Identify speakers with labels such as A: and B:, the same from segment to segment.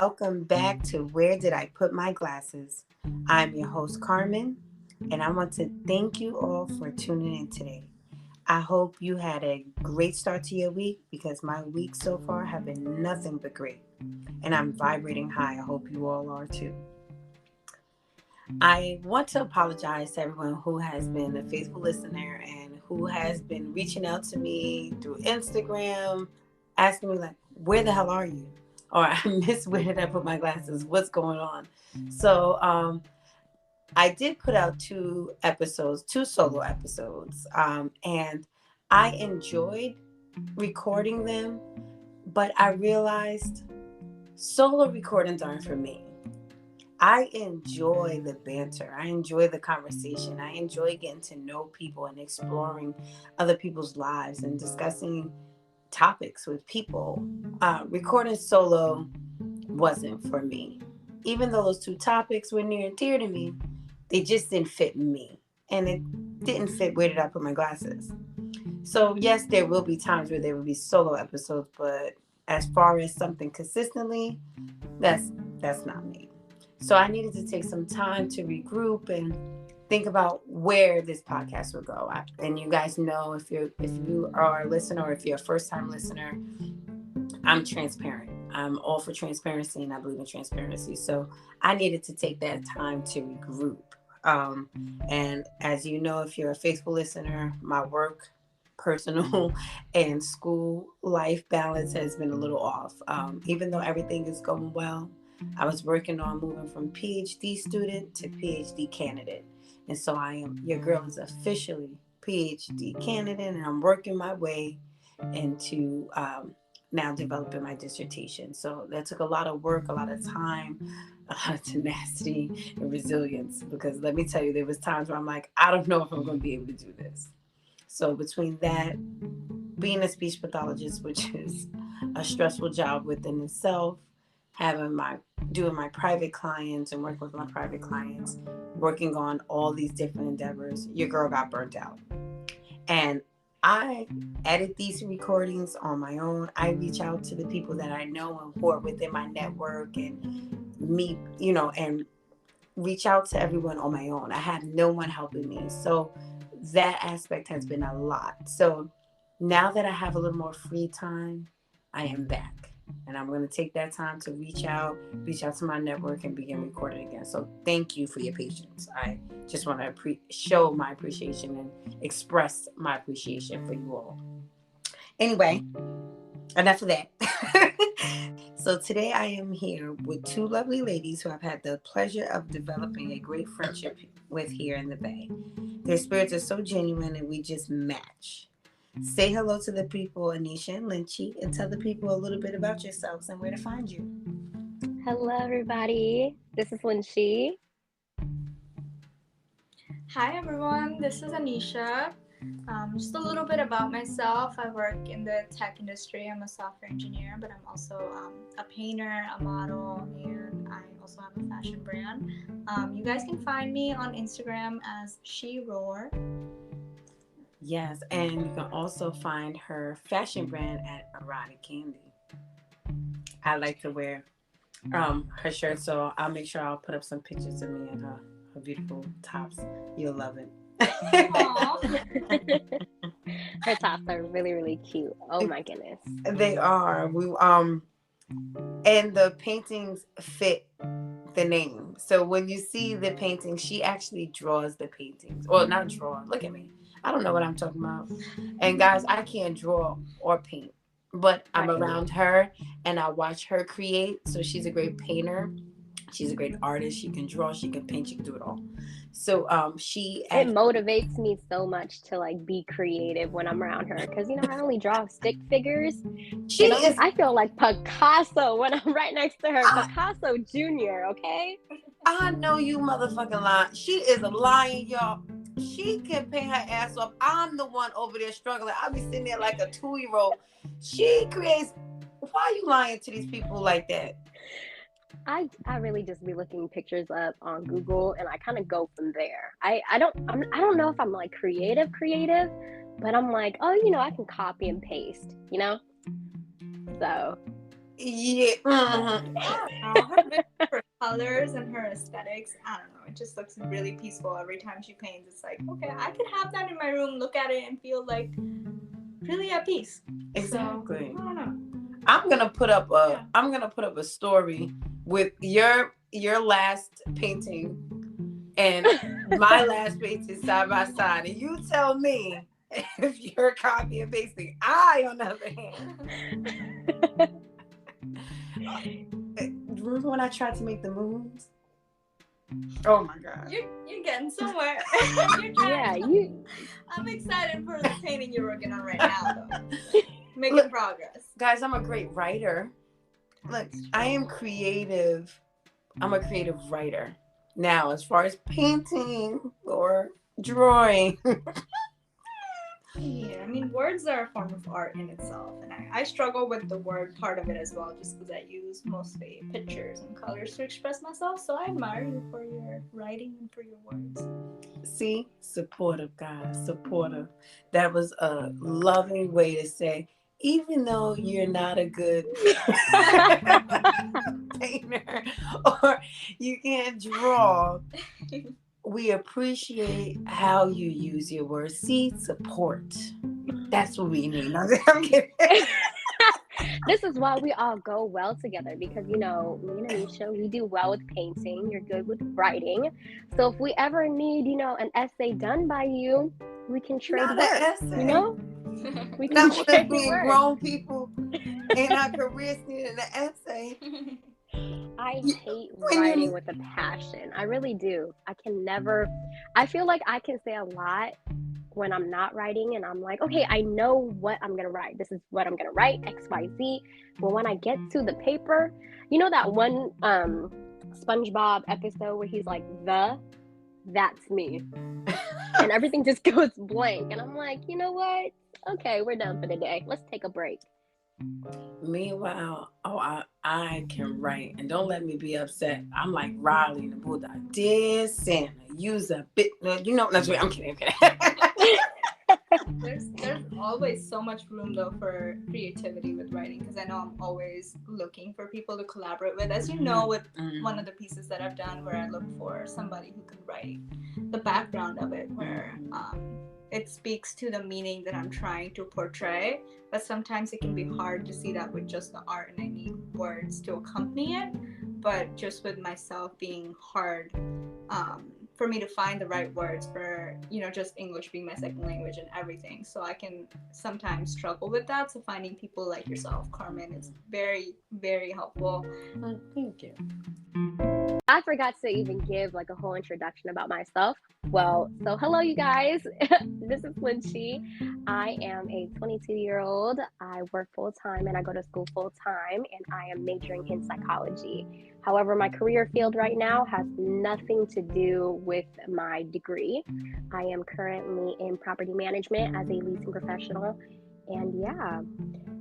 A: welcome back to Where Did I Put My Glasses? I'm your host, Carmen, and I want to thank you all for tuning in today. I hope you had a great start to your week because my week so far have been nothing but great, and I'm vibrating high. I hope you all are too. I want to apologize to everyone who has been a faithful listener and who has been reaching out to me through Instagram, asking me like, "Where the hell are you?" Or "I miss where did I put my glasses? What's going on?" So I did put out two solo episodes, and I enjoyed recording them, but I realized solo recordings aren't for me. I enjoy the banter. I enjoy the conversation. I enjoy getting to know people and exploring other people's lives and discussing topics with people. Recording solo wasn't for me. Even though those two topics were near and dear to me, they just didn't fit me. And it didn't fit where did I put my glasses. So, yes, there will be times where there will be solo episodes, but as far as something consistently, that's that's not me. So I needed to take some time to regroup and think about where this podcast will go. And you guys know, if you are a listener or if you're a first time listener, I'm transparent. I'm all for transparency and I believe in transparency. So I needed to take that time to regroup. Um, and as you know, if you're a faithful listener, my work, personal, and school life balance has been a little off. Even though everything is going well, I was working on moving from PhD student to PhD candidate. And so your girl is officially PhD candidate, and I'm working my way into now developing my dissertation. So that took a lot of work, a lot of time, a lot of tenacity and resilience. Because let me tell you, there was times where I'm like, I don't know if I'm going to be able to do this. So between that, being a speech pathologist, which is a stressful job within itself, having my doing my private clients and working with my private clients, working on all these different endeavors, your girl got burnt out. And I edit these recordings on my own. I reach out to the people that I know and who are within my network and meet, and reach out to everyone on my own. I have no one helping me. So that aspect has been a lot. So now that I have a little more free time, I am back. And I'm going to take that time to reach out to my network and begin recording again. So thank you for your patience. I just want to show my appreciation and express my appreciation for you all. Anyway, enough of that. So today I am here with two lovely ladies who I've had the pleasure of developing a great friendship with here in the Bay. Their spirits are so genuine and we just match. Say hello to the people, Anisha and Linhchi, and tell the people a little bit about yourselves and where to find you.
B: Hello, everybody. This is Linhchi.
C: Hi everyone, this is Anisha. Just a little bit about myself. I work in the tech industry. I'm a software engineer, but I'm also a painter, a model, and I also have a fashion brand. You guys can find me on Instagram as She Roar.
A: Yes, and you can also find her fashion brand at Erotic Candy. I like to wear her shirt, so I'll make sure I'll put up some pictures of me and her beautiful tops. You'll love it.
B: Her tops are really, really cute. Oh my goodness.
A: They are. And the paintings fit the name. So when you see the painting, she actually draws the paintings. Well, not draw. Look at me. I don't know what I'm talking about. And guys, I can't draw or paint, but I'm
B: Right.
A: around her and I watch her create. So she's a great painter. She's a great artist. She can draw. She can paint. She can do it all. So she
B: It
A: actually
B: motivates me so much to like be creative when I'm around her because I only draw stick figures,
A: she
B: and
A: is.
B: I feel like Picasso when I'm right next to her.
A: I,
B: Picasso Jr. Okay.
A: I know you motherfucking lying. She is lying, y'all. She can paint her ass off. I'm the one over there struggling. I'll be sitting there like a 2-year-old. She creates. Why are you lying to these people like that?
B: I really just be looking pictures up on Google and I kind of go from there. I don't know if I'm like creative, but I'm like, oh, I can copy and paste. So
A: Yeah. Mhm.
C: I don't know. Her vision for colors and her aesthetics, I don't know. It just looks really peaceful every time she paints. It's like, okay, I could have that in my room, look at it, and feel like really at peace.
A: Exactly.
C: So, I don't know.
A: I'm gonna put up a
C: Yeah.
A: I'm gonna put up a story with your last painting and my last painting side by side, and you tell me if you're copy and pasting. I, on the other hand, remember when I tried to make the moons? Oh my god!
C: You're getting somewhere. You're
B: Yeah,
C: trying.
B: you.
C: I'm excited for the painting you're working on right now, though. Making
A: Look,
C: progress.
A: guys, I'm a great writer. Look, I am creative. I'm a creative writer. Now, as far as painting or drawing,
C: Yeah, I mean, words are a form of art in itself, and I struggle with the word part of it as well, just because I use mostly pictures and colors to express myself. So I admire you for your writing and for your words.
A: see, supportive, guys, supportive. That was a loving way to say, even though you're not a good painter or you can't draw, we appreciate how you use your words. See, support. That's what we need. I'm kidding.
B: This is why we all go well together because me and Anisha, we do well with painting. You're good with writing. So if we ever need, an essay done by you, we can trade
A: Not
B: words.
A: an essay.
B: We can
A: Not with us
B: trade
A: being
B: words.
A: grown people in our careers needing an essay.
B: I hate
A: When
B: writing
A: you
B: with a passion. I really do. I feel like I can say a lot when I'm not writing and I'm like, okay, I know what I'm going to write. This is what I'm going to write, XYZ. But when I get to the paper, that one SpongeBob episode where he's like, that's me. And everything just goes blank. And I'm like, you know what? Okay, we're done for the day. Let's take a break.
A: Meanwhile, I can write, and don't let me be upset. I'm like Riley in the Bulldog. Dear Santa, use a bit. I'm kidding. I'm kidding.
C: There's always so much room though for creativity with writing because I know I'm always looking for people to collaborate with. As you know, with one of the pieces that I've done where I look for somebody who can write the background of it, where it speaks to the meaning that I'm trying to portray, but sometimes it can be hard to see that with just the art and I need words to accompany it. But just with myself being hard for me to find the right words for, just English being my second language and everything. So I can sometimes struggle with that. So finding people like yourself, Carmen, is very, very helpful.
A: Thank you.
B: I forgot to even give like a whole introduction about myself. Well, so hello, you guys. This is Linhchi. I am a 22-year-old. I work full time and I go to school full time, and I am majoring in psychology. However, my career field right now has nothing to do with my degree. I am currently in property management as a leasing professional. And yeah,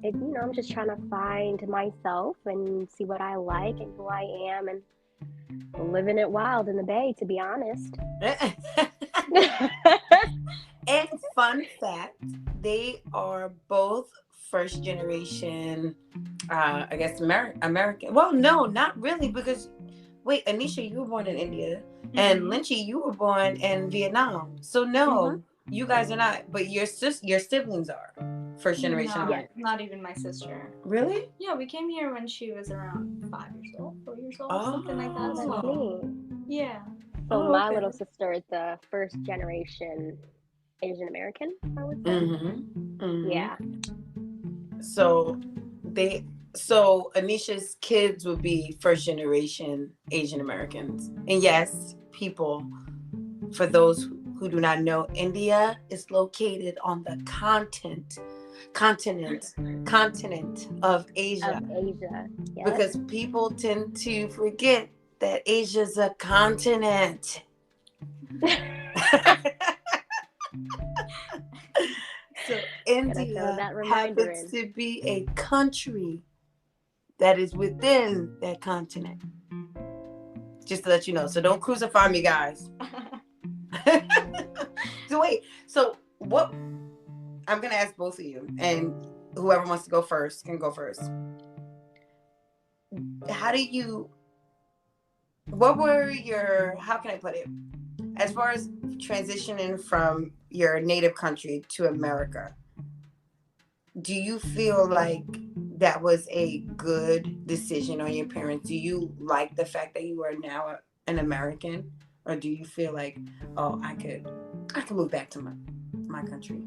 B: I'm just trying to find myself and see what I like and who I am, and living it wild in the Bay, to be honest.
A: And fun fact, they are both first generation, I guess, American. Well, no, not really, because wait, Anisha, you were born in India, and Linhchi, you were born in Vietnam. So no, you guys are not, but your siblings are first generation.
C: No,
B: Yes.
C: not even my sister.
A: Really?
C: Yeah, we came here when she was around 5 years old, 4 years old, something like that.
B: That's
C: So,
B: me.
C: yeah.
B: So my
A: okay.
B: little sister is the first generation Asian American, I would say. Yeah.
A: So Anisha's kids would be first generation Asian Americans. And yes, people, for those who do not know, India is located on the continent of Asia.
B: Yes.
A: Because people tend to forget that Asia's a continent. So India happens to be a country that is within that continent. Just to let you know. So don't crucify me, guys. So wait. So what? I'm gonna ask both of you, and whoever wants to go first can go first. how do you, what were your, how can I put it? As far as transitioning from your native country to America, do you feel like that was a good decision on your parents? Do you like the fact that you are now an American, or do you feel like, oh, I could move back to my country?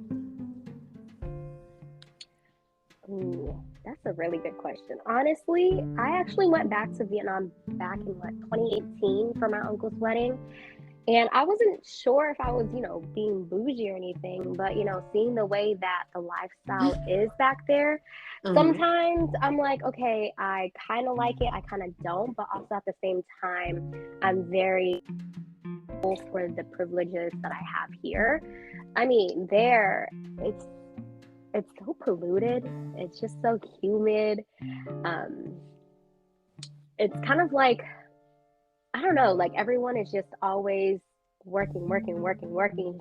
B: Ooh, that's a really good question. Honestly, I actually went back to Vietnam back in 2018 for my uncle's wedding. And I wasn't sure if I was, being bougie or anything, but, seeing the way that the lifestyle is back there, sometimes I'm like, okay, I kind of like it, I kind of don't, but also at the same time, I'm very grateful for the privileges that I have here. I mean, there, it's so polluted, it's just so humid. It's kind of like, I don't know, like everyone is just always working.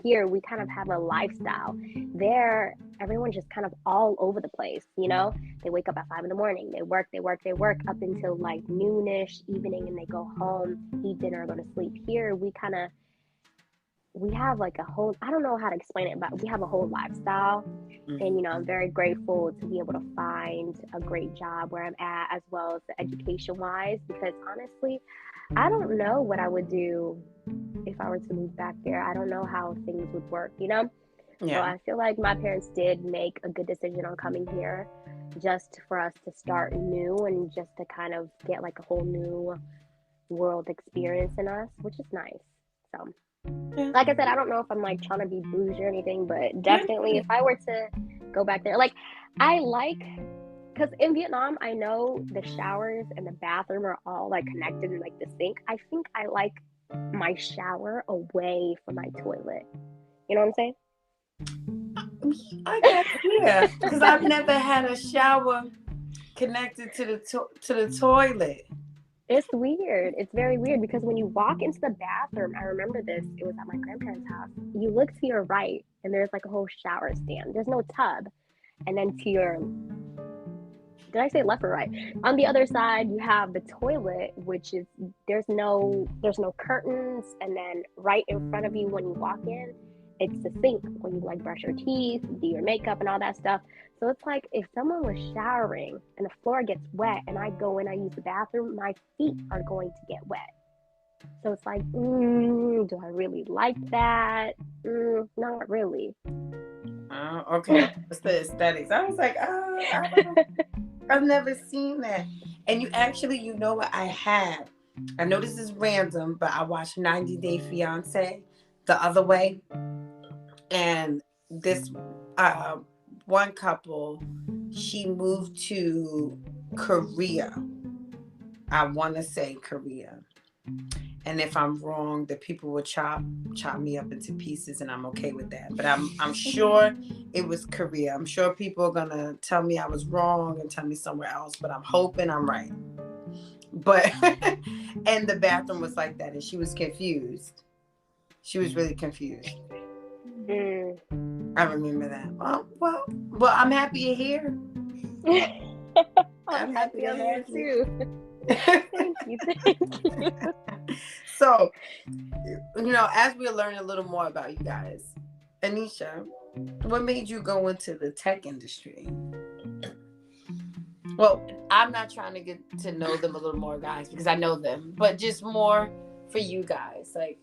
B: Here, we kind of have a lifestyle. There, everyone's just kind of all over the place, They wake up at 5 in.the morning, they work up until like noonish, evening, and they go home, eat dinner, go to sleep. Here, we have like a whole, I don't know how to explain it, but we have a whole lifestyle. And, I'm very grateful to be able to find a great job where I'm at, as well as the education wise, because honestly, I don't know what I would do if I were to move back there. I don't know how things would work,
A: Yeah.
B: So I feel like my parents did make a good decision on coming here, just for us to start new and just to kind of get like a whole new world experience in us, which is nice. So, like I said, I don't know if I'm like trying to be bougie or anything, but definitely if I were to go back there, like because in Vietnam, I know the showers and the bathroom are all like connected in like the sink. I think I like my shower away from my toilet. You know what I'm saying?
A: I guess, yeah, because I've never had a shower connected to the toilet.
B: It's weird. It's very weird, because when you walk into the bathroom, I remember this, it was at my grandparents' house. You look to your right and there's like a whole shower stand. There's no tub. And then to your, did I say left or right? On the other side, you have the toilet, which is, there's no curtains. And then right in front of you when you walk in, it's the sink when you like brush your teeth, do your makeup and all that stuff. So it's like if someone was showering and the floor gets wet and I go in, I use the bathroom, my feet are going to get wet. So it's like, do I really like that? Not really.
A: Okay. What's the aesthetics? I was like, I've never seen that. And you actually, you know what I have? I know this is random, but I watched 90 Day Fiance the other way. And this one couple, she moved to Korea. I want to say Korea. And if I'm wrong, the people will chop me up into pieces, and I'm okay with that. But I'm sure it was Korea. I'm sure people are gonna tell me I was wrong and tell me somewhere else, but I'm hoping I'm right. But and the bathroom was like that, and she was confused. She was really confused. I remember that. Well, I'm happy you're here.
B: I'm happy I'm here too. Thank you.
A: So, as we're learning a little more about you guys, Anisha, what made you go into the tech industry? Well, I'm not trying to get to know them a little more, guys, because I know them, but just more for you guys. Like,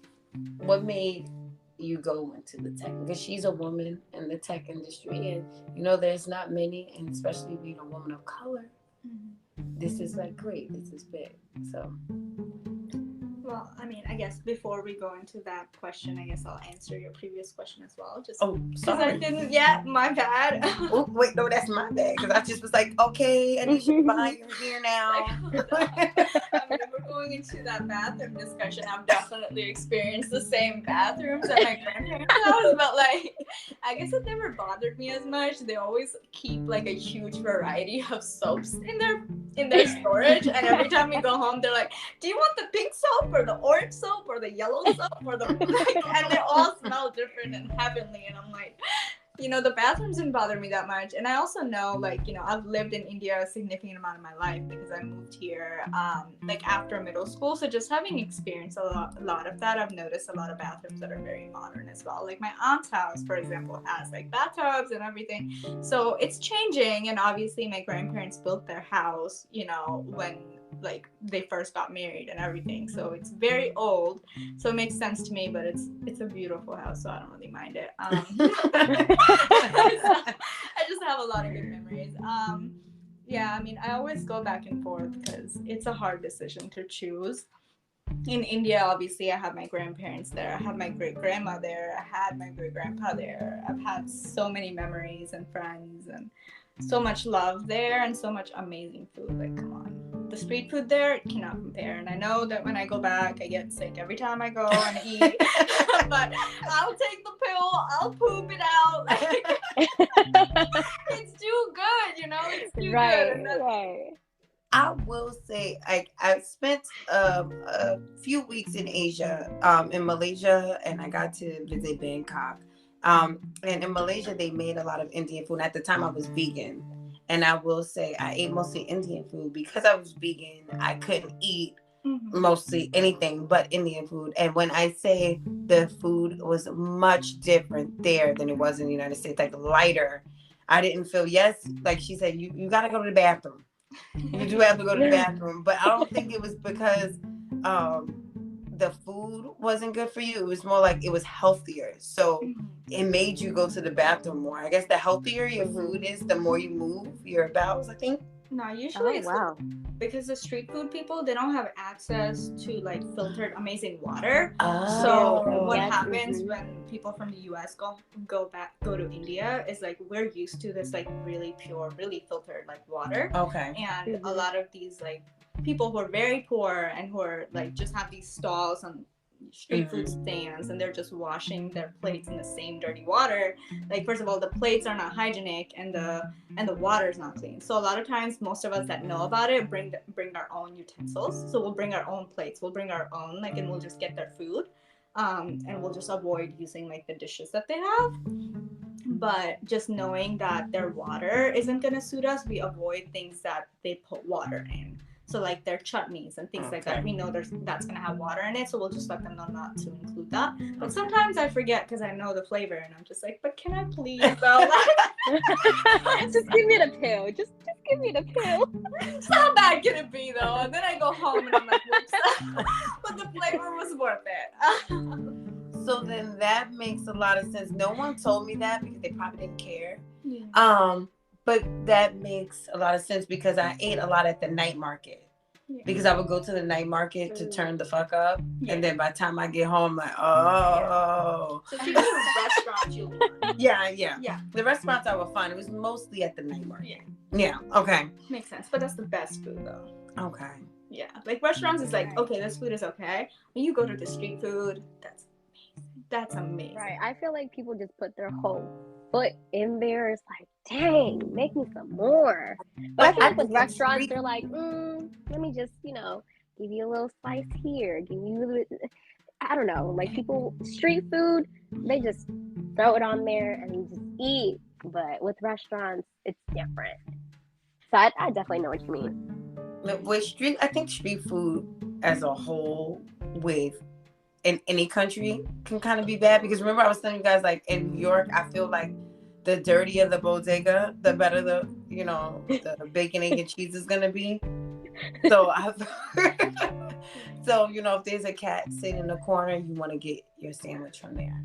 A: what made you go into the tech? Because she's a woman in the tech industry, and there's not many, and especially being a woman of color, this is like great. This is big. So,
C: well, I mean, I guess before we go into that question, I guess I'll answer your previous question as well. Just because I didn't yet. My bad.
A: Oh, wait, no, that's my bad. Because I just was like, okay, Anisha, fine, you're here now.
C: I mean, if we're going into that bathroom discussion, I've definitely experienced the same bathrooms at my grandparents' house, but like, I guess it never bothered me as much. They always keep like a huge variety of soaps in their storage, and every time we go home, they're like, "Do you want the pink soap or the orange soap or the yellow soap or the?" And they all smell different and heavenly, and I'm like, the bathrooms didn't bother me that much. And I also know, like, I've lived in India a significant amount of my life because I moved here, like, after middle school. So just having experienced a lot of that, I've noticed a lot of bathrooms that are very modern as well. Like, my aunt's house, for example, has, like, bathtubs and everything. So it's changing. And obviously, my grandparents built their house, when, like, they first got married and everything. So it's very old. So it makes sense to me, but it's a beautiful house, so I don't really mind it. I just have a lot of good memories. Yeah, I mean, I always go back and forth because it's a hard decision to choose. In India, obviously, I have my grandparents there. I have my great grandma there. I had my great grandpa there. I've had so many memories and friends and so much love there and so much amazing food. Like, come on. The street food there cannot compare. And I know that when I go back, I get sick every time I go and eat. But I'll take the pill. I'll poop it out. It's too good, It's too good.
B: Right.
A: I will say, I spent a few weeks in Asia, in Malaysia, and I got to visit Bangkok. And in Malaysia, they made a lot of Indian food. And at the time, I was vegan, and I will say I ate mostly Indian food because I was vegan. I couldn't eat mostly anything but Indian food. And when I say the food was much different there than it was in the United States, like lighter, I didn't feel, yes, like she said, you got to go to the bathroom. You do have to go to the bathroom, but I don't think it was because the food wasn't good for you. It was more like it was healthier, so it made you go to the bathroom more. I guess the healthier your food is, the more you move your bowels, I think.
C: No, usually it's because the street food people, they don't have access to, like, filtered amazing water. So what happens when people from the US go to India is, like, we're used to this, like, really pure, really filtered, like, water.
A: Okay.
C: And a lot of these, like, people who are very poor and who are, like, just have these stalls on street food stands and they're just washing their plates in the same dirty water. Like, first of all, the plates are not hygienic and the water is not clean. So a lot of times, most of us that know about it bring our own utensils. So we'll bring our own plates, we'll bring our own, like, and we'll just get their food, and we'll just avoid using, like, the dishes that they have. But just knowing that their water isn't gonna suit us, we avoid things that they put water in. So, like, their chutneys and things like that, we know that's going to have water in it, so we'll just let them know not to include that. But sometimes I forget because I know the flavor, and I'm just like, but can I please, though?
B: Just give me the pill. Just give me the pill.
C: It's how bad can it be, though? And then I go home, and I'm like, whoops. But the flavor was worth it.
A: So then that makes a lot of sense. No one told me that because they probably didn't care. Yeah. But that makes a lot of sense because I ate a lot at the night market. Yeah. Because I would go to the night market to turn the fuck up. Yeah. And then by the time I get home, I'm like, oh.
C: So if you go to restaurants, you'll be fine.
A: Yeah. The restaurants I would find, it was mostly at the night market. Yeah. Okay.
C: Makes sense. But that's the best food, though.
A: Okay.
C: Yeah. Like, restaurants is like, okay, this food is okay. When you go to the street food, that's amazing.
B: Right. I feel like people just put their whole foot in there. It's like, dang, make me some more. But I feel like with restaurants, they're like, let me just, give you a little slice here, give you a little, I don't know, like, people, street food, they just throw it on there and you just eat. But with restaurants, it's different. So I definitely know what you mean.
A: With I think street food as a whole in any country can kind of be bad, because remember I was telling you guys, like, in New York, I feel like the dirtier the bodega, the better the bacon, egg, and cheese is gonna be. So if there's a cat sitting in the corner, you want to get your sandwich from there.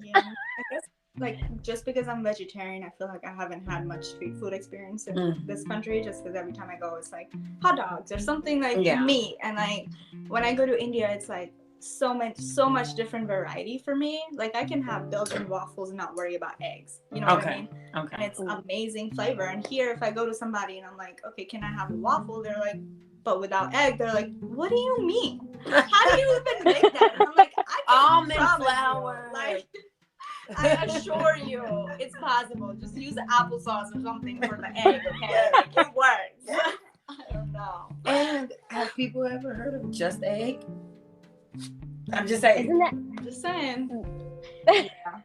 C: Yeah, I guess, like, just because I'm vegetarian, I feel like I haven't had much street food experience in this country, just because every time I go, it's like hot dogs or something like meat. And, like, when I go to India, it's like so much different variety for me. Like, I can have Belgian waffles and not worry about eggs. You know what I mean? Okay. And it's amazing flavor. And here, if I go to somebody and I'm like, okay, can I have a waffle? They're like, but without egg. They're like, what do you mean? How do you even make that? And I'm like,
A: almond flour.
C: Like, I assure you, it's possible. Just use applesauce or something for the egg, okay? Like, it works. I don't know.
A: And have people ever heard of just egg? I'm just saying.
B: Isn't that?
C: I'm just saying.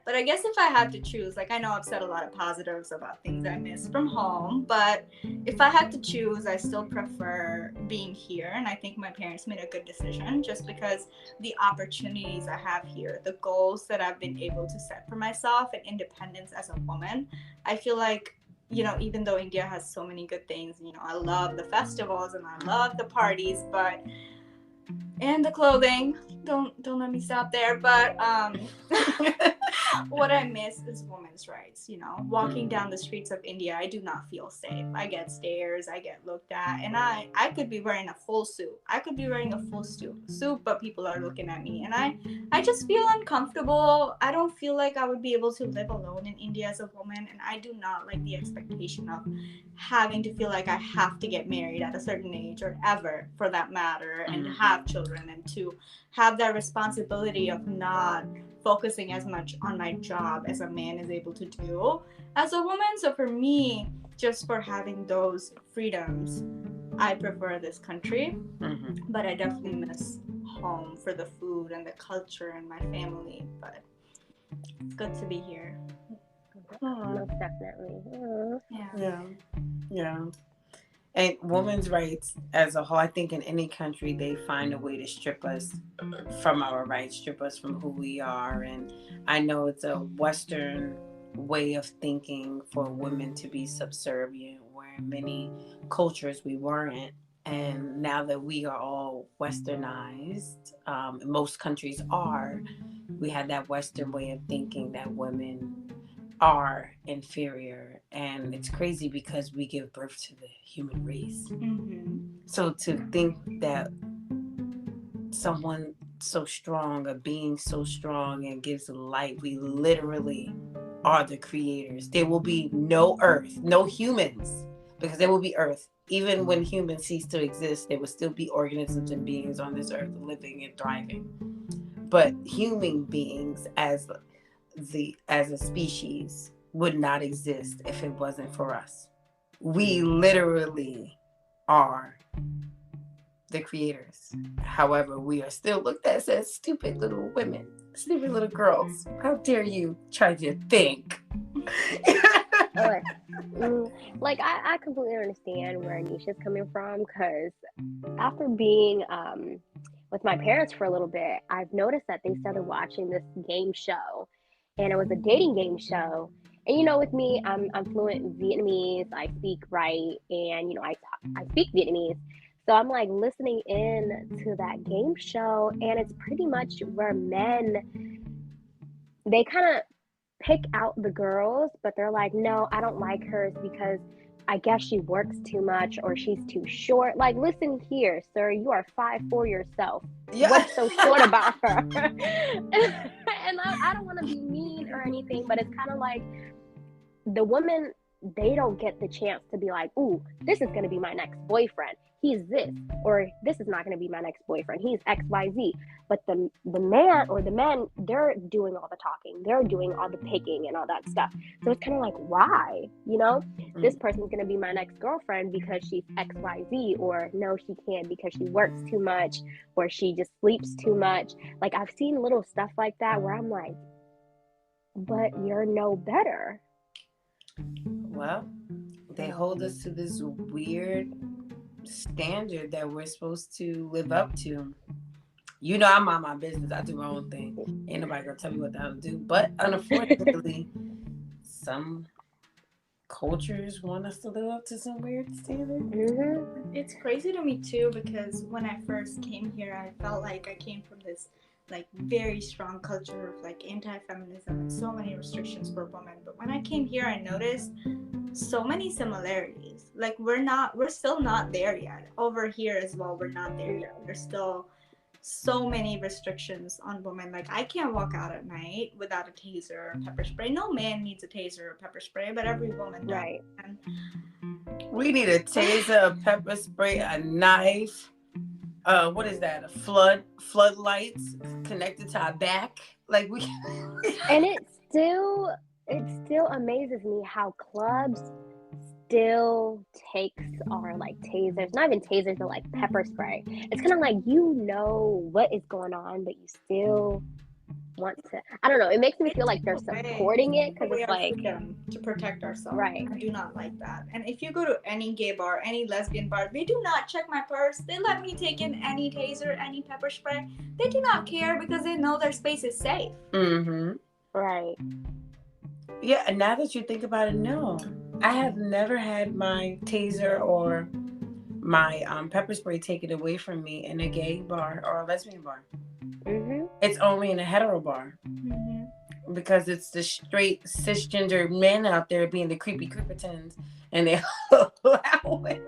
C: But I guess if I had to choose, like I know I've said a lot of positives about things I miss from home, but if I had to choose, I still prefer being here. And I think my parents made a good decision just because the opportunities I have here, the goals that I've been able to set for myself, and independence as a woman, I feel like, you know, even though India has so many good things, you know, I love the festivals and I love the parties, but and the clothing. Don't let me stop there. But what I miss is women's rights. You know, walking down the streets of India, I do not feel safe. I get stares, I get looked at, and I could be wearing a full suit. I could be wearing a full suit, but people are looking at me, and I just feel uncomfortable. I don't feel like I would be able to live alone in India as a woman, and I do not like the expectation of having to feel like I have to get married at a certain age or ever for that matter and to have children and to have that responsibility of not focusing as much on my job as a man is able to do as a woman. So for me, just for having those freedoms, I prefer this country. But I definitely miss home for the food and the culture and my family. But it's good to be here.
B: Most definitely.
A: Yeah. Yeah. And women's rights as a whole, I think in any country, they find a way to strip us from our rights, strip us from who we are. And I know it's a Western way of thinking for women to be subservient, where in many cultures we weren't. And now that we are all westernized, most countries are, we had that Western way of thinking that women are inferior, and it's crazy because we give birth to the human race. So to think that someone so strong, a being so strong and gives light, we literally are the creators. There will be no earth, no humans, because there will be earth. Even when humans cease to exist, there will still be organisms and beings on this earth living and thriving. But human beings as a species would not exist if it wasn't for us. We literally are the creators. However, we are still looked at as stupid little women, stupid little girls. How dare you try to think?
B: Like I completely understand where Anisha's coming from, because after being with my parents for a little bit, I've noticed that they started watching this game show, and it was a dating game show. And you know, with me, I'm fluent in Vietnamese. I speak right, and you know, I speak Vietnamese. So I'm like listening in to that game show, and it's pretty much where men, they kind of pick out the girls, but they're like, no, I don't like hers because I guess she works too much or she's too short. Like, listen here, sir, you are 5'4" yourself.
A: Yeah.
B: What's so short about her? And I don't want to be mean or anything, but it's kind of like the women, they don't get the chance to be like, ooh, this is going to be my next boyfriend. He's this, or this is not going to be my next boyfriend. He's XYZ. But the man or the men, they're doing all the talking. They're doing all the picking and all that stuff. So it's kind of like, why? You know, this person's going to be my next girlfriend because she's XYZ, or no, she can't because she works too much, or she just sleeps too much. Like, I've seen little stuff like that where I'm like, but you're no better.
A: Well, they hold us to this weird standard that we're supposed to live up to. You know, I mind my business. I do my own thing. Ain't nobody gonna tell me what the hell to do. But unfortunately, some cultures want us to live up to some weird standard.
C: It's crazy to me too, because when I first came here, I felt like I came from this like very strong culture of like anti-feminism and so many restrictions for women. But when I came here, I noticed so many similarities. Like we're still not there yet. Over here as well, we're not there yet. There's still so many restrictions on women. Like, I can't walk out at night without a taser or pepper spray. No man needs a taser or pepper spray, but every woman does.
B: Right.
C: And
A: we need a taser, a pepper spray, a knife. What is that? A floodlights connected to our back. Like we.
B: And it still amazes me how clubs still takes our like tasers, not even tasers, but like pepper spray. It's kind of like, you know what is going on, but you still want to, I don't know, it makes me
C: They
B: feel like
C: take
B: they're supporting it because
C: away
B: it's
C: our
B: like,
C: freedom to protect ourselves.
B: right.
C: I do not like that. And if you go to any gay bar, any lesbian bar, they do not check my purse. They let me take in any taser, any pepper spray. They do not care because they know their space is safe.
A: Mm-hmm.
B: Right.
A: Yeah, and now that you think about it, no. I have never had my taser or my pepper spray taken away from me in a gay bar or a lesbian bar.
B: Mm-hmm.
A: It's only in a hetero bar.
C: Mm-hmm.
A: Because it's the straight cisgender men out there being the creepy creepitons, and they're allowing.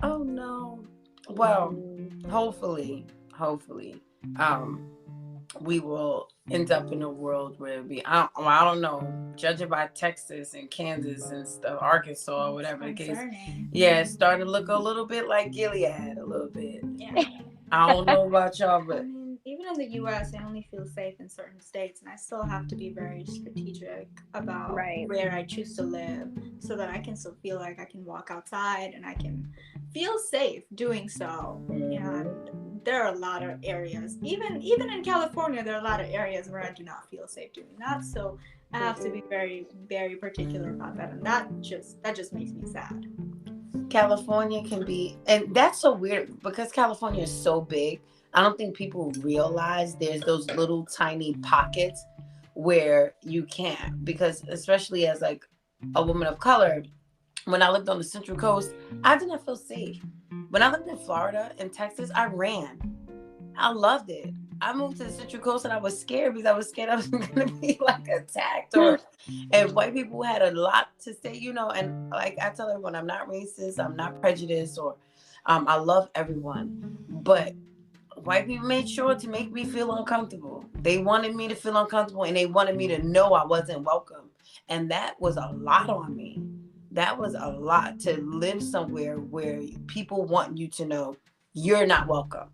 A: Oh no. Well, hopefully, we will end up in a world where I don't know, judging by Texas and Kansas and stuff, Arkansas, or whatever the case. Yeah, it's starting to look a little bit like Gilead, a little bit.
C: Yeah.
A: I don't know about y'all, but
C: I mean, even in the U.S., I only feel safe in certain states, and I still have to be very strategic about
B: Right.
C: where I choose to live, so that I can still feel like I can walk outside and I can feel safe doing so. And there are a lot of areas, even in California, there are a lot of areas where I do not feel safe doing that. So I have to be very, very particular about that, and that just makes me sad.
A: California can be, and that's so weird because California is so big. I don't think people realize there's those little tiny pockets where you can't, because especially as like a woman of color, when I lived on the Central Coast, I did not feel safe. When I lived in Florida and Texas, I ran. I loved it. I moved to the Central Coast and I was scared because I was scared I was going to be like attacked, or and white people had a lot to say, you know. And like I tell everyone, I'm not racist, I'm not prejudiced, or I love everyone, but white people made sure to make me feel uncomfortable. They wanted me to feel uncomfortable, and they wanted me to know I wasn't welcome, and that was a lot on me. That was a lot, to live somewhere where people want you to know you're not welcome.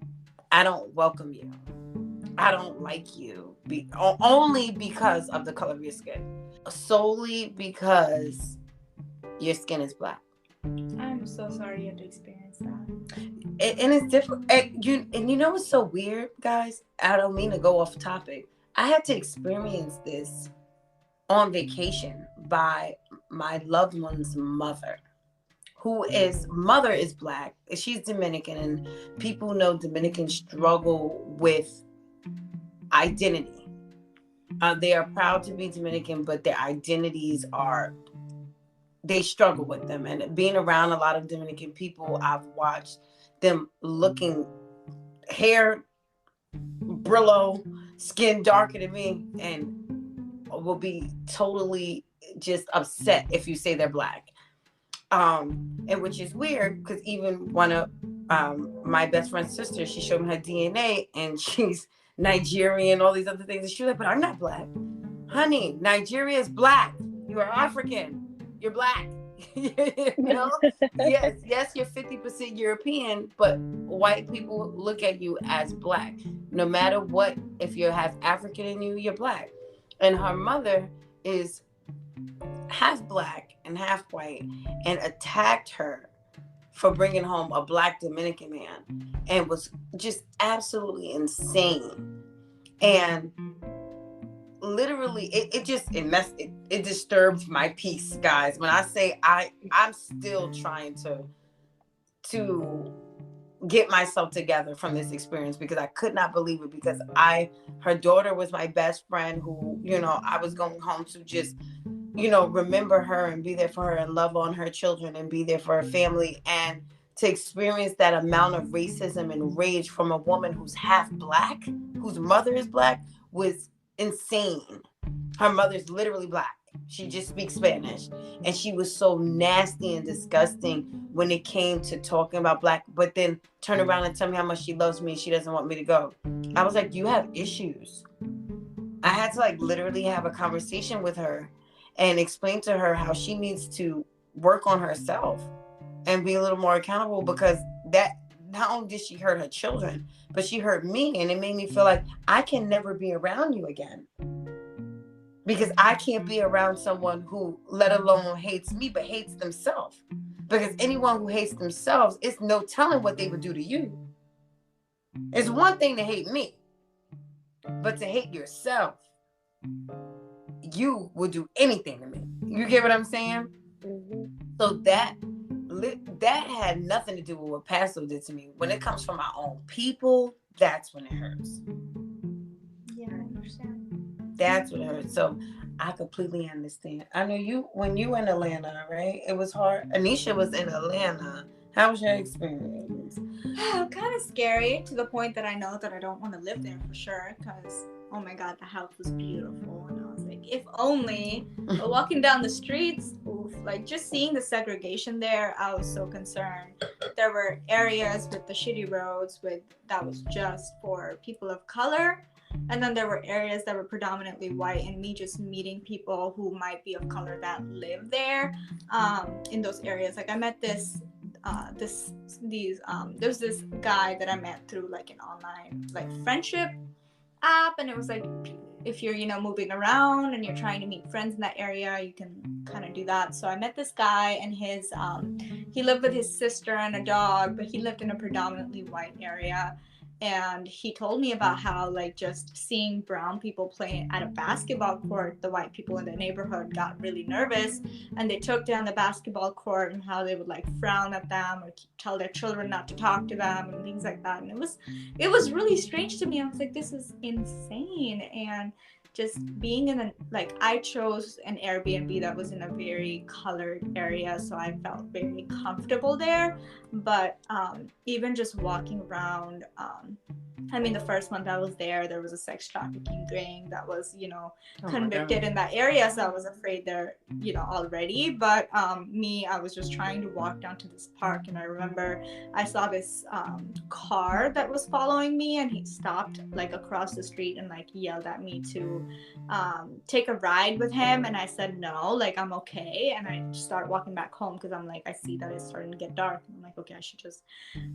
A: I don't welcome you. I don't like you. Only because of the color of your skin. Solely because your skin is black.
C: I'm so sorry you had to experience that.
A: And it's different. And you know what's so weird, guys? I don't mean to go off topic. I had to experience this on vacation by my loved one's mother. Mother is black. She's Dominican, and people know Dominicans struggle with identity. They are proud to be Dominican, but their identities they struggle with them. And being around a lot of Dominican people, I've watched them looking hair Brillo, skin darker than me, and will be totally just upset if you say they're black. And which is weird because even one of my best friend's sisters, she showed me her DNA and she's Nigerian, all these other things. And she was like, but I'm not black. Honey, Nigeria is black. You are African. You're black. You know? Yes, you're 50% European, but white people look at you as black. No matter what, if you have African in you, you're black. And her mother is half black and half white, and attacked her for bringing home a black Dominican man, and was just absolutely insane. And literally it disturbed my peace, guys. When I say I'm still trying to get myself together from this experience, because I could not believe it, because her daughter was my best friend, who, you know, I was going home to just, you know, remember her and be there for her and love on her children and be there for her family. And to experience that amount of racism and rage from a woman who's half black, whose mother is black, was insane. Her mother's literally black. She just speaks Spanish. And she was so nasty and disgusting when it came to talking about black, but then turn around and tell me how much she loves me and she doesn't want me to go. I was like, you have issues. I had to like literally have a conversation with her and explain to her how she needs to work on herself and be a little more accountable, because that not only did she hurt her children, but she hurt me, and it made me feel like I can never be around you again, because I can't be around someone who, let alone hates me, but hates themselves. Because anyone who hates themselves, it's no telling what they would do to you. It's one thing to hate me, but to hate yourself, you will do anything to me. You get what I'm saying?
B: Mm-hmm.
A: So that had nothing to do with what Pastor did to me. When it comes from our own people, that's when it hurts.
C: Yeah, I understand.
A: That's what it hurts. So I completely understand. I know you when you were in Atlanta, right? It was hard. Anisha was in Atlanta. How was your experience?
C: Kind of scary to the point that I know that I don't want to live there for sure because, oh my God, the house was beautiful. And I was like, if only. But walking down the streets, oof, like just seeing the segregation there, I was so concerned. There were areas with the shitty roads that was just for people of color. And then there were areas that were predominantly white, and me just meeting people who might be of color that live there in those areas. Like I met there's this guy that I met through like an online like friendship app, and it was like if you're moving around and you're trying to meet friends in that area, you can kind of do that. So I met this guy, and his he lived with his sister and a dog, but he lived in a predominantly white area. And he told me about how like just seeing brown people playing at a basketball court, the white people in the neighborhood got really nervous, and they took down the basketball court, and how they would like frown at them or tell their children not to talk to them and things like that. And it was really strange to me. I was like, this is insane. And just being in I chose an Airbnb that was in a very colored area, so I felt very comfortable there. But even just walking around, the first month I was there was a sex trafficking ring that was, convicted in that area. So I was afraid there, already. But I was just trying to walk down to this park. And I remember I saw this car that was following me, and he stopped like across the street and like yelled at me to take a ride with him. And I said, no, like I'm okay. And I started walking back home because I'm like, I see that it's starting to get dark. And I'm like, okay, I should just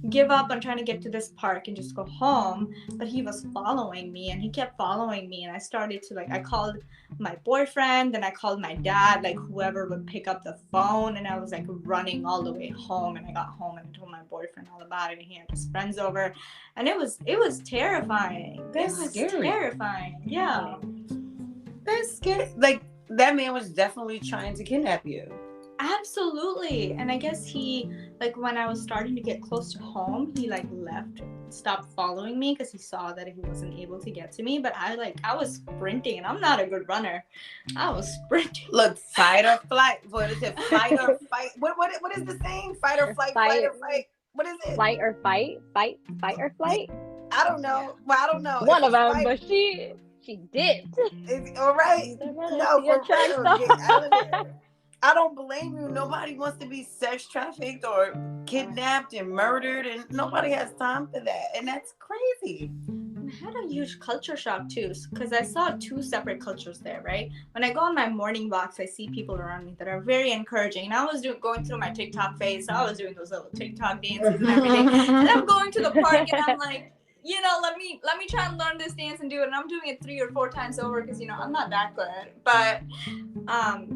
C: give up on trying to get to this park and just go home. But he was following me, and he kept following me, and I started to I called my boyfriend, and I called my dad, like whoever would pick up the phone, and I was like running all the way home. And I got home and I told my boyfriend all about it, and he had his friends over, and it was terrifying.
A: That's scary.
C: Terrifying. Yeah.
A: That's scary. Like that man was definitely trying to kidnap you.
C: Absolutely. And I guess he, like, when I was starting to get close to home, he like stopped following me because he saw that he wasn't able to get to me. But I was sprinting, and I'm not a good runner. I was sprinting.
A: Look, fight or flight. What is it? Fight or fight? What is the saying? Fight or flight? Fight or fight? What is it?
B: Flight or fight? Fight or flight?
A: I don't know. Well, I don't know.
B: One of them, but she dipped.
A: All right. No, for real. Get out of there. I don't blame you. Nobody wants to be sex trafficked or kidnapped and murdered, and nobody has time for that. And that's crazy.
C: I had a huge culture shock too, because I saw two separate cultures there, right? When I go on my morning walks, I see people around me that are very encouraging. And I was going through my TikTok phase, so I was doing those little TikTok dances and everything. And I'm going to the park, and I'm like, let me try and learn this dance and do it. And I'm doing it 3 or 4 times over because I'm not that good. But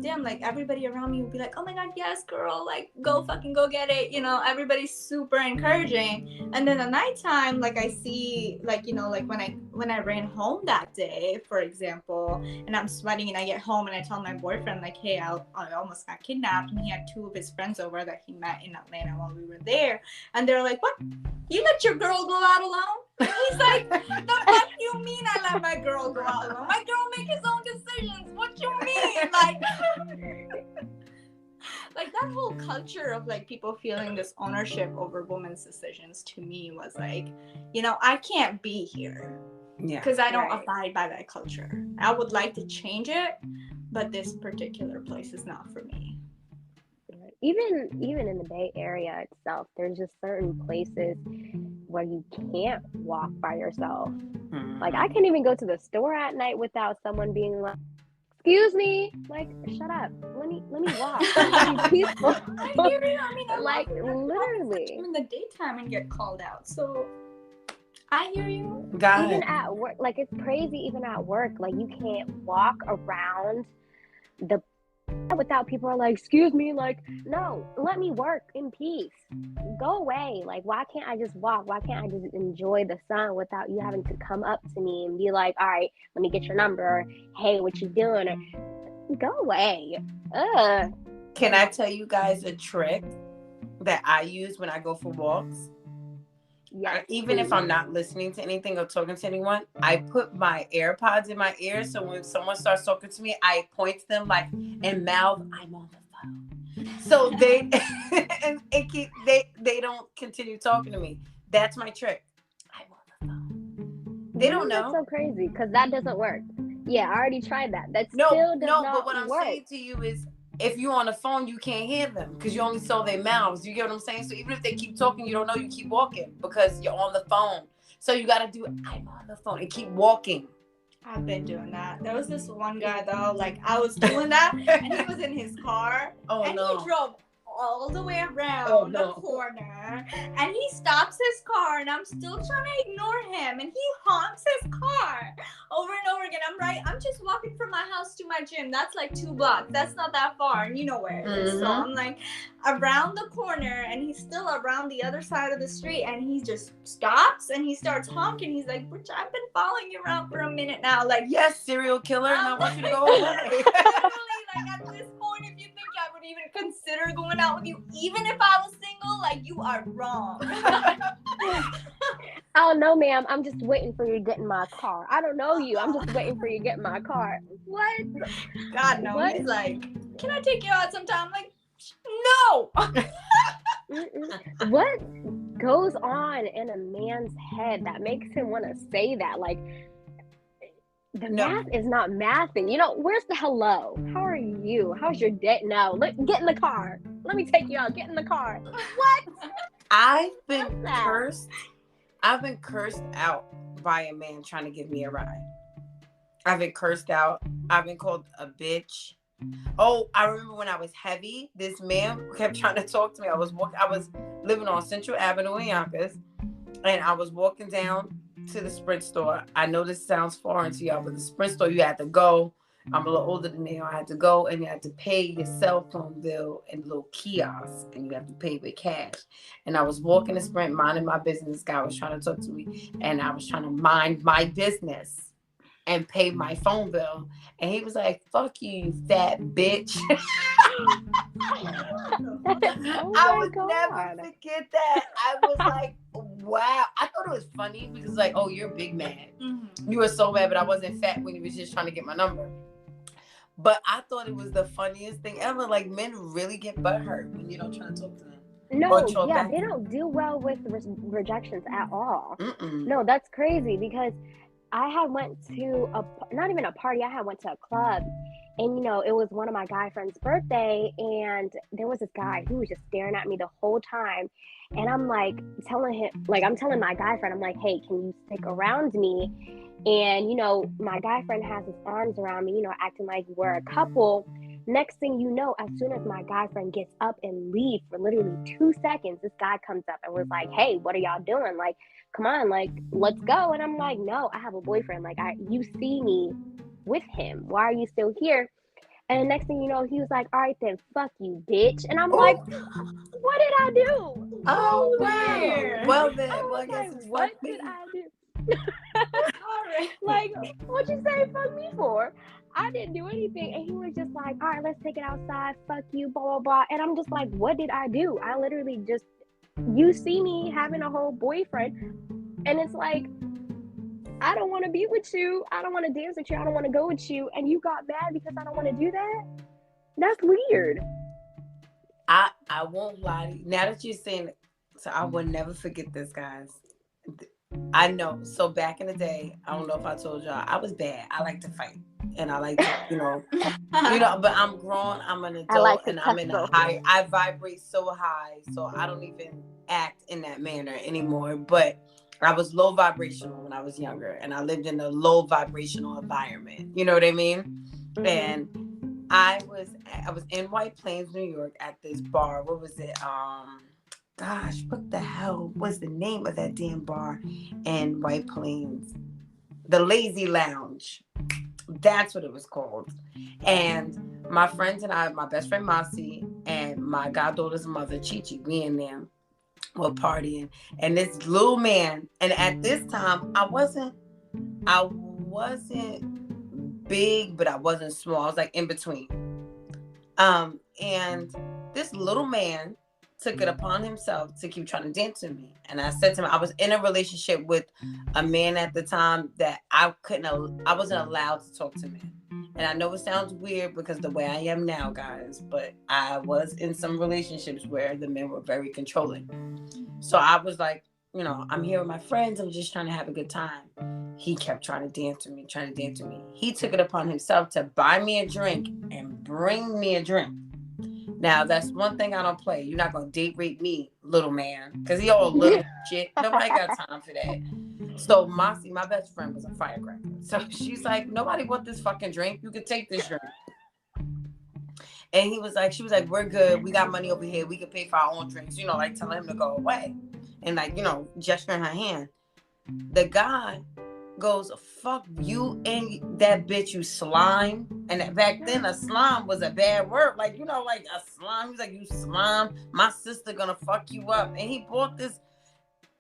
C: damn, like everybody around me would be like, oh my God, yes, girl, like go get it. Everybody's super encouraging. And then at nighttime, like I see, like when I ran home that day, for example, and I'm sweating, and I get home and I tell my boyfriend like, hey, I almost got kidnapped, and he had 2 of his friends over that he met in Atlanta while we were there, and they're like, what? You let your girl go out alone? And he's like, the fuck you mean I let my girl go out alone? My girl make his own decisions. What you mean? Like that whole culture of like people feeling this ownership over women's decisions to me was like, I can't be here. Yeah. Because I don't abide by that culture. I would like to change it, but this particular place is not for me.
B: Even in the Bay Area itself, there's just certain places where you can't walk by yourself. Mm-hmm. Like I can't even go to the store at night without someone being like, excuse me, like shut up, let me walk. Let me be peaceful.
C: I hear you. I
B: like literally
C: in the daytime and get called out, so I hear you.
B: Even at work, like it's crazy. Even at work, like you can't walk around the without people are like, excuse me, like, no, let me work in peace. Go away. Like, why can't I just walk? Why can't I just enjoy the sun without you having to come up to me and be like, all right, let me get your number, or hey, what you doing? Or go away. Ugh.
A: Can I tell you guys a trick that I use when I go for walks?
B: Yeah.
A: Even if I'm not listening to anything or talking to anyone, I put my AirPods in my ear. So when someone starts talking to me, I point to them like and mouth, I'm on the phone. So they they don't continue talking to me. That's my trick. I'm on the phone. They don't know.
B: That's so crazy because that doesn't work. Yeah, I already tried that. That
A: No,
B: still does
A: no,
B: not
A: but what I'm
B: work.
A: saying to you is if you're on the phone, you can't hear them because you only saw their mouths. You get what I'm saying? So even if they keep talking, you don't know, you keep walking because you're on the phone. So you got to do, I'm on the phone, and keep walking.
C: I've been doing that. There was this one guy though, like I was doing that, and he was in his car, and he drove all the way around the corner, and he stops his car, and I'm still trying to ignore him, and he honks his car over and over again. I'm just walking from my house to my gym. That's like 2 blocks. That's not that far, and you know where it is. So I'm like around the corner, and he's still around the other side of the street, and he just stops and he starts honking. He's like, "Which I've been following you around for a minute now." Like,
A: yes, serial killer, and I want you to go away.
C: Literally, like at this point, if you think I would even consider going out with you, even if I was single, like you are wrong.
B: Oh no, ma'am. I'm just waiting for you to get in my car. I don't know you. I'm just waiting for you to get in my car. What?
C: God no. What? He's like, can I take you out sometime? I'm like, no.
B: What goes on in a man's head that makes him want to say that? Like, the math is not mathing. You know, where's the hello? How are you? How's your day? No, get in the car. Let me take you out. Get in the car. What?
A: I've been cursed. I've been cursed out by a man trying to give me a ride. I've been cursed out. I've been called a bitch. Oh, I remember when I was heavy, this man kept trying to talk to me. I was living on Central Avenue in Yonkers, and I was walking down to the Sprint store. I know this sounds foreign to y'all, but the Sprint store, you had to go. I'm a little older than you. I had to go, and you had to pay your cell phone bill in a little kiosk, and you have to pay with cash. And I was walking the Sprint, minding my business. This guy was trying to talk to me, and I was trying to mind my business and pay my phone bill. And he was like, "Fuck you, you fat bitch." I would never forget that. I was like, wow. I thought it was funny because like, oh, you're big mad. You were so mad, but I wasn't fat when you was just trying to get my number. But I thought it was the funniest thing ever. Like, men really get butthurt when you don't try to talk to them.
B: No, yeah, they don't do well with rejections at all. No, that's crazy because I had went to not even a party. I had went to a club, and you know, it was one of my guy friend's birthday, and there was this guy who was just staring at me the whole time, and I'm like I'm telling my guy friend, I'm like, hey, can you stick around me? And you know, my guy friend has his arms around me, you know, acting like we're a couple. Next thing you know, as soon as my guy friend gets up and leaves for literally 2 seconds, this guy comes up and was like, hey, what are y'all doing? Like, come on, like, let's go. And I'm like, no, I have a boyfriend. Like, you see me with him. Why are you still here? And the next thing you know, he was like, all right, then fuck you, bitch. And I'm like, what did I do?
A: Oh, wow. Well, then,
B: I guess like, what did I do? Like, what'd you say fuck me for? I didn't do anything. And he was just like, all right, let's take it outside. Fuck you, blah, blah, blah. And I'm just like, what did I do? I literally just, you see me having a whole boyfriend. And it's like, I don't want to be with you. I don't want to dance with you. I don't want to go with you. And you got mad because I don't want to do that? That's weird.
A: I won't lie to you. Now that you're saying it, so I will never forget this, guys. I know. So back in the day, I don't know if I told y'all, I was bad. I like to fight. And I like to, you know, but I'm grown. I'm an adult, and I'm in a high. I vibrate so high, so I don't even act in that manner anymore. But I was low vibrational when I was younger, and I lived in a low vibrational environment. You know what I mean? Mm-hmm. And I was in White Plains, New York, at this bar. What was it? Gosh, what the hell was the name of that damn bar in White Plains? The Lazy Lounge. That's what it was called. And my friends and I, my best friend Masi, and my goddaughter's mother, Chi, we and them were partying. And this little man, and at this time, I wasn't big, but I wasn't small. I was like in between. And this little man took it upon himself to keep trying to dance with me. And I said to him, I was in a relationship with a man at the time that I wasn't allowed to talk to men. And I know it sounds weird because the way I am now, guys, but I was in some relationships where the men were very controlling. So I was like, I'm here with my friends. I'm just trying to have a good time. He kept trying to dance with me. He took it upon himself to buy me a drink and bring me a drink. Now, that's one thing I don't play. You're not going to date rape me, little man, because he all little shit. Nobody got time for that. So Masi, my best friend, was a firecracker. So she's like, nobody want this fucking drink. You can take this drink. And she was like, we're good. We got money over here. We can pay for our own drinks. Like telling him to go away. And like, gesturing her hand. The guy goes, fuck you and that bitch, you slime. And back then a slime was a bad word. Like, like a slime. He was like, you slime. My sister gonna fuck you up. And he bought this.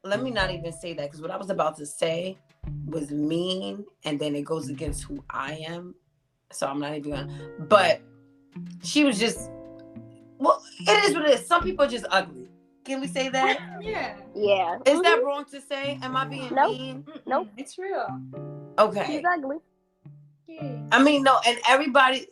A: Let me not even say that, because what I was about to say was mean. And then it goes against who I am. So I'm not even gonna. But she was just, well, it is what it is. Some people are just ugly. Can we say that?
C: Yeah.
B: Yeah.
A: Is that wrong to say? Am I being mean?
B: Nope.
C: It's real.
A: Okay.
B: She's ugly.
C: Yeah.
A: I mean, no, and everybody's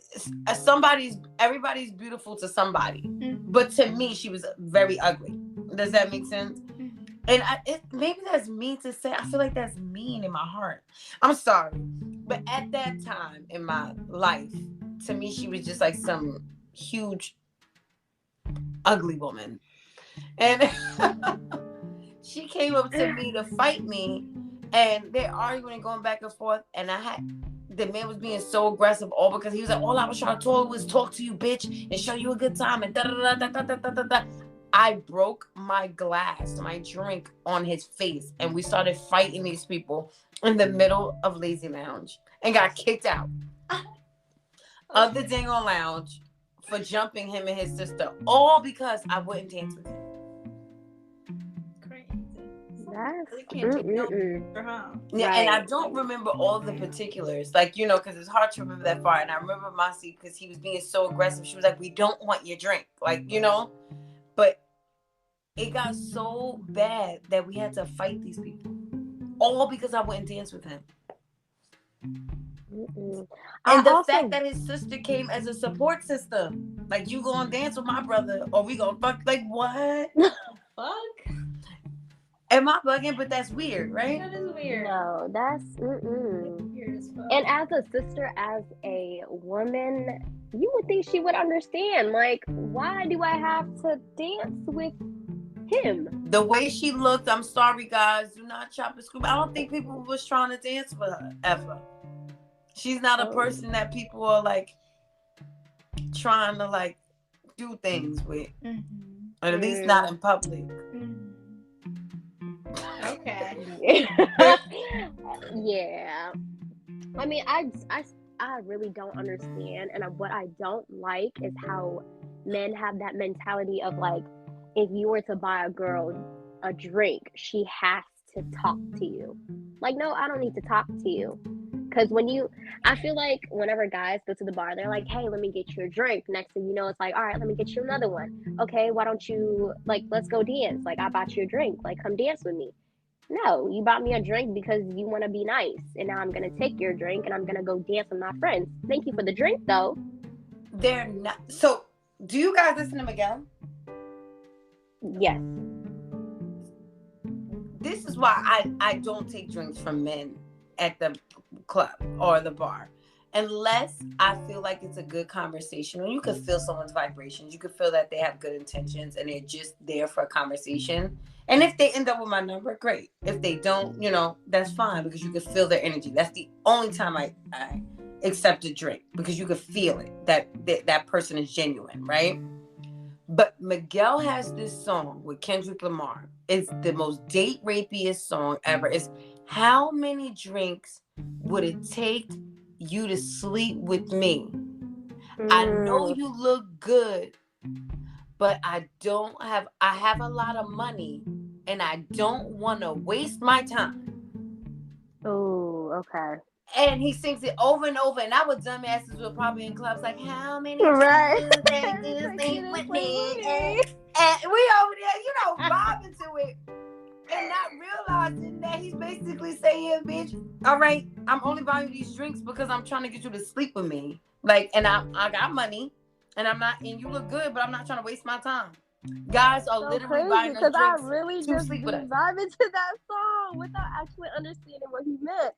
A: beautiful to somebody. Mm-hmm. But to me, she was very ugly. Does that make sense? Mm-hmm. And maybe that's mean to say. I feel like that's mean in my heart. I'm sorry. But at that time in my life, to me, she was just like some huge, ugly woman. And she came up to me to fight me, and they're arguing and going back and forth. And the man was being so aggressive, all because he was like, all I was trying to talk to you, bitch, and show you a good time, and da da da da da da da da. I broke my drink on his face, and we started fighting these people in the middle of Lazy Lounge and got kicked out of the dang on lounge for jumping him and his sister, all because I wouldn't dance with him. Yeah, and I don't remember all the particulars, like, because it's hard to remember that far. And I remember Masi, because he was being so aggressive. She was like, we don't want your drink, like, but it got so bad that we had to fight these people, all because I wouldn't dance with him. And the fact that his sister came as a support system, like, you gonna dance with my brother or we gonna fuck, like, what?
C: Fuck?
A: Am I bugging? But that's weird, right?
C: That is weird.
B: No, that's
C: weird as fuck.
B: And as a sister, as a woman, you would think she would understand. Like, why do I have to dance with him?
A: The way she looked, I'm sorry, guys. Do not chop and scoop. I don't think people was trying to dance with her ever. She's not a person that people are like trying to like do things with, or at least not in public.
C: Okay.
B: Yeah. I mean, I really don't understand, and what I don't like is how men have that mentality of like, if you were to buy a girl a drink, she has to talk to you. Like, no, I don't need to talk to you. Because I feel like whenever guys go to the bar, they're like, hey, let me get you a drink. Next thing you know, it's like, all right, let me get you another one. Okay, why don't you, like, let's go dance. Like, I bought you a drink. Like, come dance with me. No, you bought me a drink because you want to be nice. And now I'm going to take your drink and I'm going to go dance with my friends. Thank you for the drink, though.
A: They're not. So, do you guys listen to Miguel?
B: Yes.
A: This is why I don't take drinks from men at the club or the bar, unless I feel like it's a good conversation. When you can feel someone's vibrations, you can feel that they have good intentions and they're just there for a conversation. And if they end up with my number, great. If they don't, that's fine, because you can feel their energy. That's the only time I accept a drink, because you can feel it, that person is genuine, right? But Miguel has this song with Kendrick Lamar. It's the most date rapiest song ever. It's how many drinks would it take you to sleep with me? I know you look good, but I have a lot of money and I don't want to waste my time.
B: Oh, okay.
A: And he sings it over and over. And our dumbasses were probably in clubs like, how many times
B: Right.
A: do you think you sleep with me? And we over there, vibing to it. And not realizing that he's basically saying, bitch, all right, I'm only buying you these drinks because I'm trying to get you to sleep with me. Like, and I got money, and you look good, but I'm not trying to waste my time. Guys are literally buying us drinks
B: I really
A: to
B: just
A: sleep
B: be
A: with us.
B: vibing to that song without actually understanding what he meant.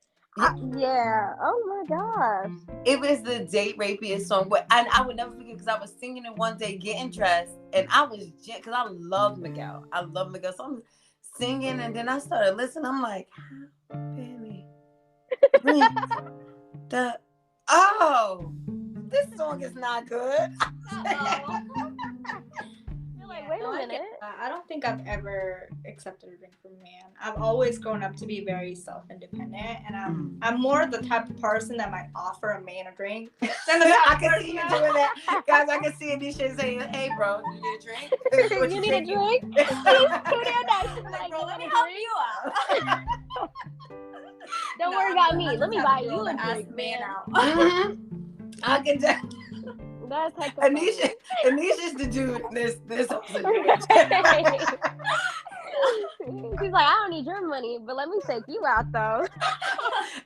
B: Yeah. Oh my gosh.
A: It was the date rapiest song, and I would never forget because I was singing it one day, getting dressed, and I was because I love Miguel. So I'm singing, and then I started listening. I'm like, baby, this song is not good.
B: You're like, wait a minute.
C: I don't think I've ever accepted a drink from a man. I've always grown up to be very self-independent, and I'm more the type of person that might offer a man a drink.
A: I can see you doing that. Guys, I can see Anisha saying, hey, bro, you need a drink?
B: You need a drink? Too damn nice.
C: Like, bro, let me help you out.
B: Don't worry about me. Let me buy you a drink,
C: man out.
A: I can tell.
B: That's like
A: Anisha's the dude. This
B: She's like, I don't need your money, but let me take you out though.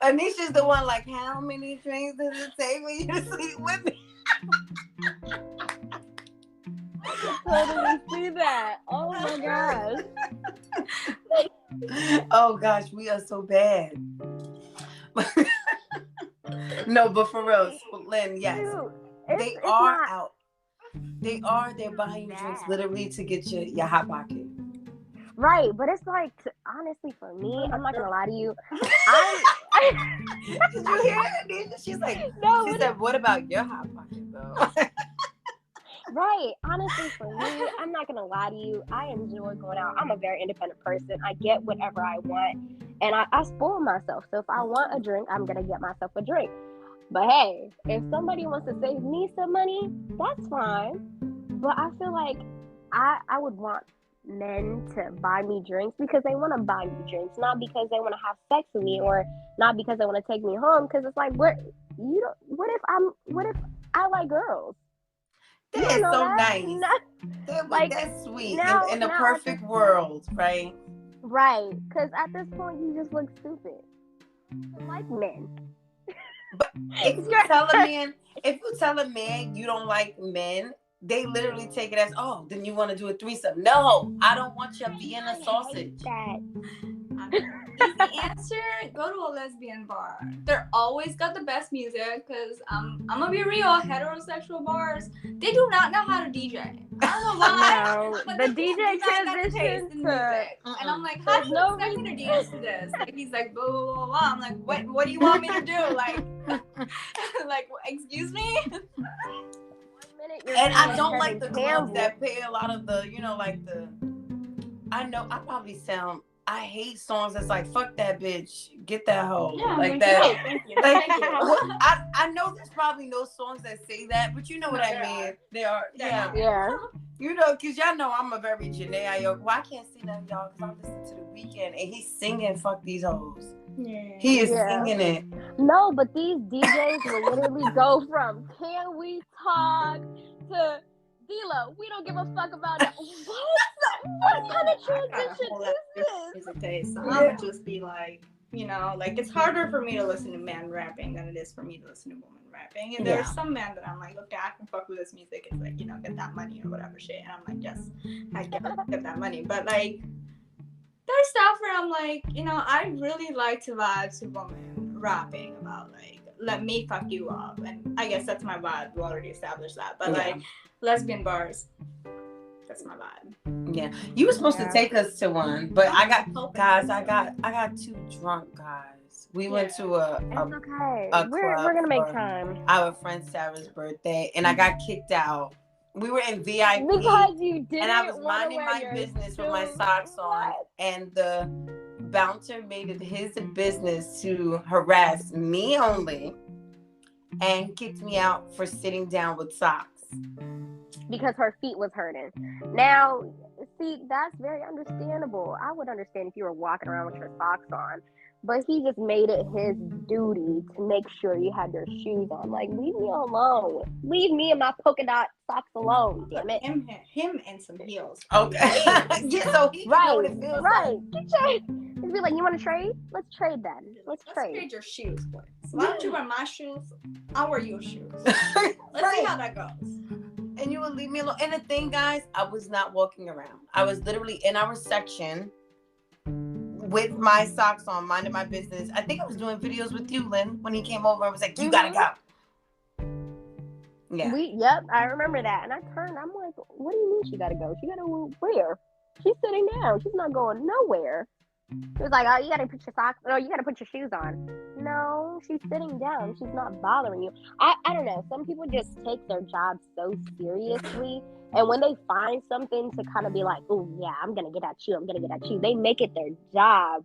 A: Anisha's the one like, how many drinks does it take for you to sleep with me?
B: Totally see that. Oh my gosh.
A: Oh gosh, we are so bad. No, but for real, Lynn, yes.
B: Dude,
A: they are out. They're buying drinks literally to get your hot pocket.
B: Right, but it's like, honestly, for me, I'm not gonna lie to you.
A: Did you hear it? She's like, no. She said, "What about your hot pocket, though?"
B: Right, honestly, for me, I'm not gonna lie to you. I enjoy going out. I'm a very independent person. I get whatever I want, and I spoil myself. So if I want a drink, I'm gonna get myself a drink. But hey, if somebody wants to save me some money, that's fine. But I feel like I would want men to buy me drinks because they want to buy me drinks, not because they want to have sex with me or not because they want to take me home. Because it's like, what if I like girls?
A: That is so nice. That's sweet. In a perfect world, right?
B: Right. Because at this point, you just look stupid. I like men.
A: But if you tell a man you don't like men, they literally take it as, oh, then you want to do a threesome. No, I don't want your Vienna sausage.
C: Easy answer, go to a lesbian bar. They're always got the best music because I'm gonna be real, heterosexual bars, they do not know how to DJ. I don't know why.
B: No, the DJ transition to
C: music. And I'm like, how do you expect me to dance to this? Like, he's like, blah, blah, blah, blah. I'm like, what do you want me to do? Like, excuse me?
A: And I don't like the clubs that pay a lot of the, I hate songs that's like, fuck that bitch, get that hoe, like that.
C: Thank you.
A: I know there's probably no songs that say that, but you know what I mean. They are,
B: yeah.
A: Because y'all know I'm a very Janae Ayo. Well, I can't see none of y'all because I'm listening to The Weeknd and he's singing "Fuck These Hoes." Yeah. He is singing it.
B: No, but these DJs will literally go from "Can We Talk" to "D-Lo, we don't give a fuck about it." What kind of transition is this?
C: So I would just be like, it's harder for me to listen to men rapping than it is for me to listen to women rapping. And there's some men that I'm like, okay, I can fuck with this music. It's like, get that money or whatever shit. And I'm like, yes, I get that money. But like, there's stuff where I'm like, I really like to vibe to women rapping about like, let me fuck you up. And I guess that's my vibe. We already established that. But like, lesbian bars, that's my vibe.
A: Yeah, you were supposed to take us to one, but I got too drunk, guys. We went to a club.
B: We're gonna make time.
A: Our friend Sarah's birthday, and I got kicked out. We were in VIP
B: because you didn't,
A: and I was minding my business with my socks on, and the bouncer made it his business to harass me only and kicked me out for sitting down with socks.
B: Because her feet was hurting. Now, see, that's very understandable. I would understand if you were walking around with your socks on. But he just made it his duty to make sure you had your shoes on. Like, leave me alone. Leave me and my polka dot socks alone, damn it.
C: Him and some heels.
A: Okay. Yeah, so he can know what it feels
B: right.
A: like.
B: Just be like, you want to trade? Let's trade then. Let's trade
C: your shoes, boys. Why don't you wear my shoes? I'll wear your shoes. Let's see how that goes.
A: And you would leave me alone. And the thing, guys, I was not walking around. I was literally in our section with my socks on, minding my business. I think I was doing videos with you, Lynn, when he came over. I was like, you gotta go. Yeah.
B: Yep, I remember that. And I turned, I'm like, what do you mean she gotta go? She gotta where? She's sitting down. She's not going nowhere. She was like, oh, you gotta put your socks, no, you gotta put your shoes on. No, she's sitting down. She's not bothering you. I don't know. Some people just take their job so seriously. And when they find something to kind of be like, oh, yeah, I'm going to get at you, they make it their job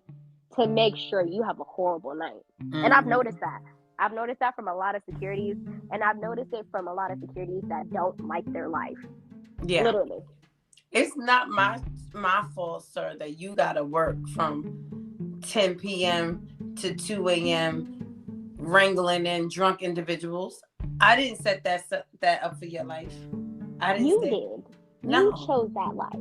B: to make sure you have a horrible night. Mm-hmm. And I've noticed that. I've noticed that from a lot of securities. And I've noticed it from a lot of securities that don't like their life. Yeah. Literally.
A: It's not my fault, sir, that you got to work from 10 p.m. to 2 a.m. wrangling in drunk individuals. I didn't set that up for your life. I didn't.
B: You did. No. You chose that life.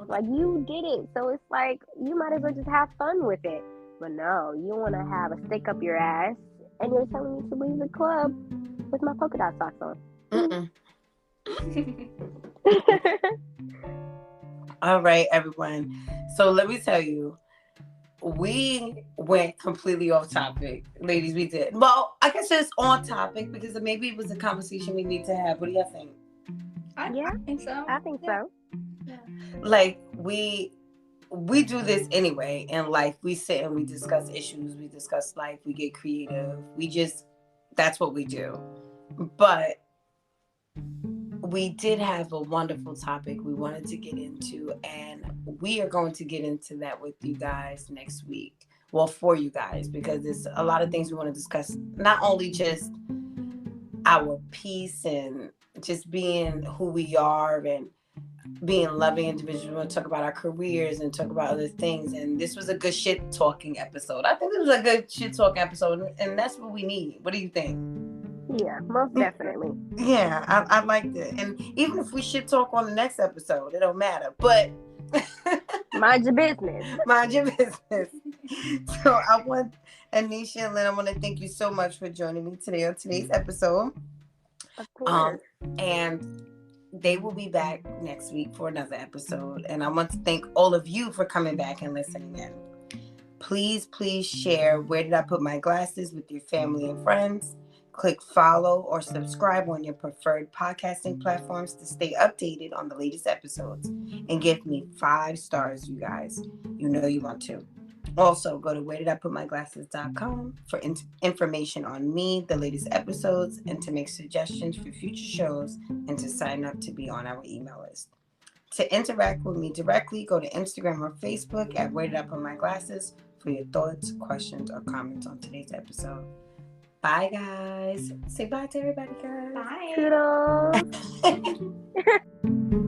B: Like, you did it. So it's like, you might as well just have fun with it. But no, you want to have a stick up your ass, and you're telling me to leave the club with my polka dot socks on.
A: All right, everyone. So let me tell you, we went completely off topic. Ladies, we did. Well, I guess it's on topic because maybe it was a conversation we need to have. What do y'all think?
C: I think so.
B: I think so.
C: Yeah.
A: Like, we do this anyway in life. We sit and we discuss issues. We discuss life. We get creative. That's what we do. But we did have a wonderful topic we wanted to get into, and we are going to get into that with you guys next week. Well, for you guys, because there's a lot of things we want to discuss, not only just our peace and just being who we are and being loving individuals. We want to talk about our careers and talk about other things. And this was a good shit talking episode. I think it was a good shit talking episode, and that's what we need. What do you think?
B: Yeah, most definitely.
A: Yeah, I liked it. And even if we shit talk on the next episode, it don't matter. But
B: mind your business.
A: Mind your business. So I want Anisha and Lynn, I want to thank you so much for joining me today on today's episode.
B: Of course.
A: And they will be back next week for another episode. And I want to thank all of you for coming back and listening in. Please share Where Did I Put My Glasses with your family and friends. Click follow or subscribe on your preferred podcasting platforms to stay updated on the latest episodes. And give me 5 stars, you guys. You know you want to. Also, go to wheredidiputmyglasses.com for information on me, the latest episodes, and to make suggestions for future shows, and to sign up to be on our email list. To interact with me directly, go to Instagram or Facebook at Where Did I Put My Glasses for your thoughts, questions, or comments on today's episode. Bye, guys. Say bye to everybody, guys.
C: Bye.
B: Toodles.